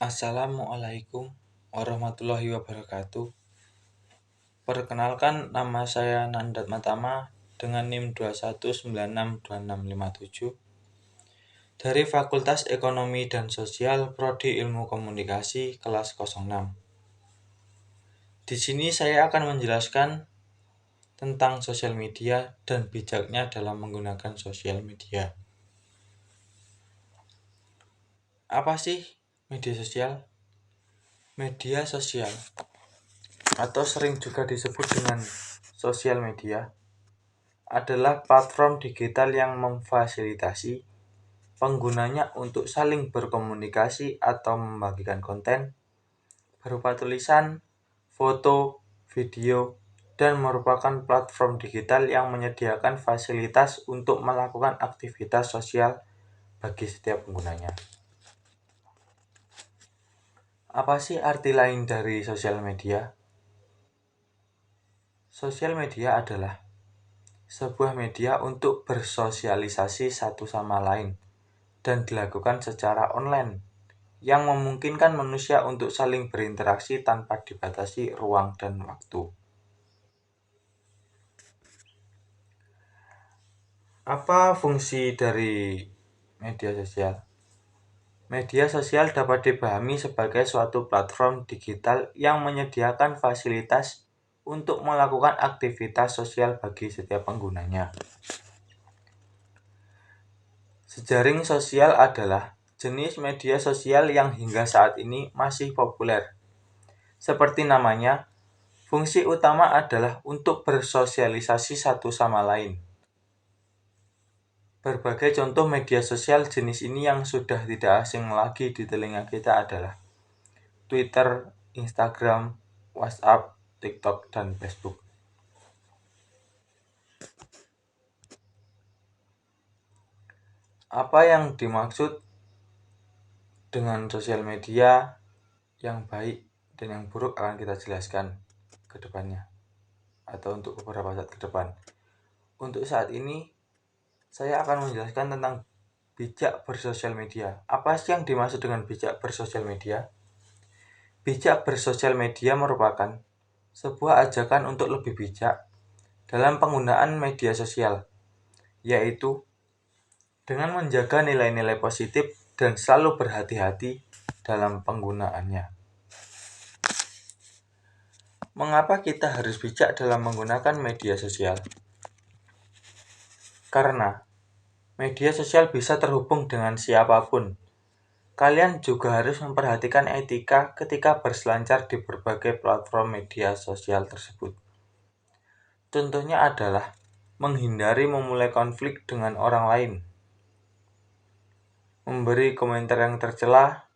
Assalamualaikum warahmatullahi wabarakatuh. Perkenalkan, nama saya Nandat Matama dengan NIM 219626657 dari Fakultas Ekonomi dan Sosial Prodi Ilmu Komunikasi kelas 06. Di sini saya akan menjelaskan tentang sosial media dan bijaknya dalam menggunakan sosial media. Apa sih media sosial? Media sosial atau sering juga disebut dengan sosial media adalah platform digital yang memfasilitasi penggunanya untuk saling berkomunikasi atau membagikan konten berupa tulisan, foto, video, dan merupakan platform digital yang menyediakan fasilitas untuk melakukan aktivitas sosial bagi setiap penggunanya. Apa sih arti lain dari sosial media? Sosial media adalah sebuah media untuk bersosialisasi satu sama lain dan dilakukan secara online yang memungkinkan manusia untuk saling berinteraksi tanpa dibatasi ruang dan waktu. Apa fungsi dari media sosial? Media sosial dapat dipahami sebagai suatu platform digital yang menyediakan fasilitas untuk melakukan aktivitas sosial bagi setiap penggunanya. Jejaring sosial adalah jenis media sosial yang hingga saat ini masih populer. Seperti namanya, fungsi utama adalah untuk bersosialisasi satu sama lain. Berbagai contoh media sosial jenis ini yang sudah tidak asing lagi di telinga kita adalah Twitter, Instagram, WhatsApp, TikTok, dan Facebook. Apa yang dimaksud dengan sosial media yang baik dan yang buruk akan kita jelaskan ke depannya atau untuk beberapa saat ke depan. Untuk saat ini saya akan menjelaskan tentang bijak bersosial media. Apa sih yang dimaksud dengan bijak bersosial media? Bijak bersosial media merupakan sebuah ajakan untuk lebih bijak dalam penggunaan media sosial, yaitu dengan menjaga nilai-nilai positif dan selalu berhati-hati dalam penggunaannya. Mengapa kita harus bijak dalam menggunakan media sosial? Karena media sosial bisa terhubung dengan siapapun. Kalian juga harus memperhatikan etika ketika berselancar di berbagai platform media sosial tersebut. Contohnya adalah menghindari memulai konflik dengan orang lain, memberi komentar yang tercela,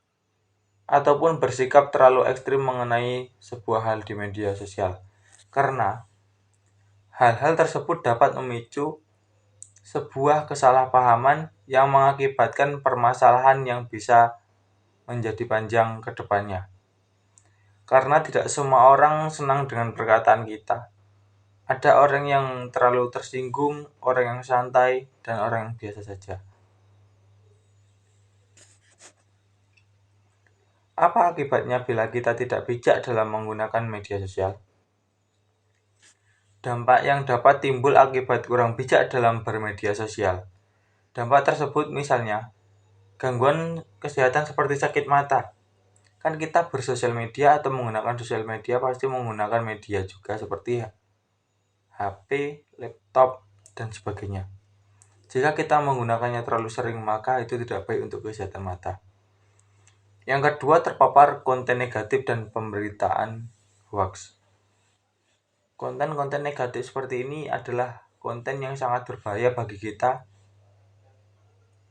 ataupun bersikap terlalu ekstrim mengenai sebuah hal di media sosial. Karena hal-hal tersebut dapat memicu sebuah kesalahpahaman yang mengakibatkan permasalahan yang bisa menjadi panjang ke depannya. Karena tidak semua orang senang dengan perkataan kita. Ada orang yang terlalu tersinggung, orang yang santai, dan orang yang biasa saja. Apa akibatnya bila kita tidak bijak dalam menggunakan media sosial? Dampak yang dapat timbul akibat kurang bijak dalam bermedia sosial. Dampak tersebut misalnya gangguan kesehatan seperti sakit mata. Kan kita bersosial media atau menggunakan sosial media pasti menggunakan media juga seperti HP, laptop, dan sebagainya. Jika kita menggunakannya terlalu sering maka itu tidak baik untuk kesehatan mata. Yang kedua, terpapar konten negatif dan pemberitaan hoax. Konten-konten negatif seperti ini adalah konten yang sangat berbahaya bagi kita,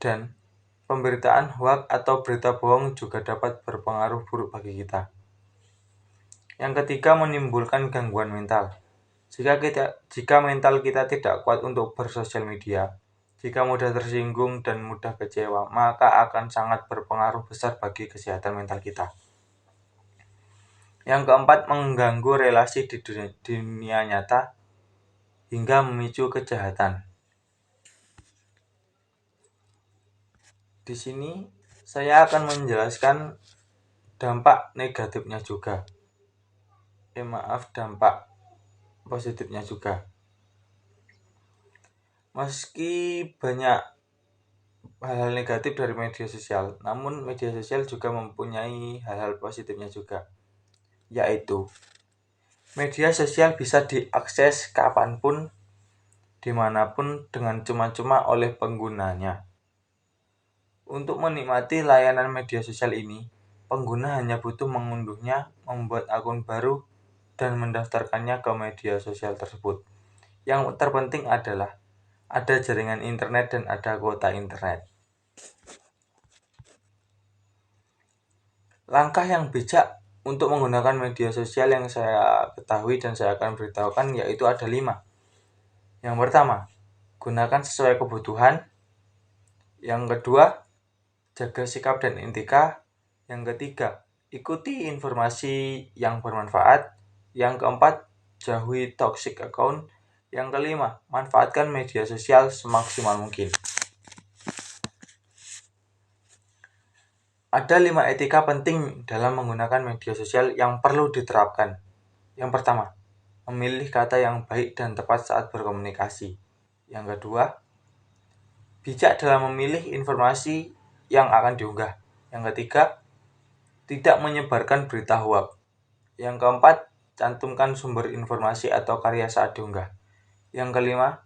dan pemberitaan hoax atau berita bohong juga dapat berpengaruh buruk bagi kita. Yang ketiga, menimbulkan gangguan mental. Jika mental kita tidak kuat untuk bersosial media, jika mudah tersinggung dan mudah kecewa, maka akan sangat berpengaruh besar bagi kesehatan mental kita. Yang keempat, mengganggu relasi di dunia nyata hingga memicu kejahatan. Di sini saya akan menjelaskan dampak negatifnya juga. Dampak positifnya juga. Meski banyak hal-hal negatif dari media sosial, namun media sosial juga mempunyai hal-hal positifnya juga, yaitu media sosial bisa diakses kapanpun, dimanapun dengan cuma-cuma oleh penggunanya. Untuk menikmati layanan media sosial ini, pengguna hanya butuh mengunduhnya, membuat akun baru, dan mendaftarkannya ke media sosial tersebut. Yang terpenting adalah ada jaringan internet dan ada kuota internet. Langkah yang bijak untuk menggunakan media sosial yang saya ketahui dan saya akan beritahukan yaitu ada 5. Yang pertama, gunakan sesuai kebutuhan. Yang kedua, jaga sikap dan etika. Yang ketiga, ikuti informasi yang bermanfaat. Yang keempat, jauhi toxic account. Yang kelima, manfaatkan media sosial semaksimal mungkin. Ada 5 etika penting dalam menggunakan media sosial yang perlu diterapkan. Yang pertama, memilih kata yang baik dan tepat saat berkomunikasi. Yang kedua, bijak dalam memilih informasi yang akan diunggah. Yang ketiga, tidak menyebarkan berita hoax. Yang keempat, cantumkan sumber informasi atau karya saat diunggah. Yang kelima,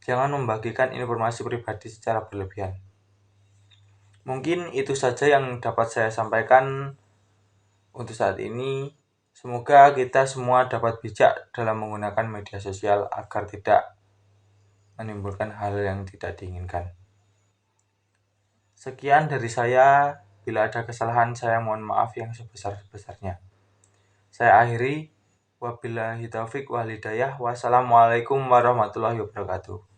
jangan membagikan informasi pribadi secara berlebihan. Mungkin itu saja yang dapat saya sampaikan untuk saat ini. Semoga kita semua dapat bijak dalam menggunakan media sosial agar tidak menimbulkan hal yang tidak diinginkan. Sekian dari saya. Bila ada kesalahan, saya mohon maaf yang sebesar-besarnya. Saya akhiri. Wabillahi taufiq wal hidayah. Wassalamualaikum warahmatullahi wabarakatuh.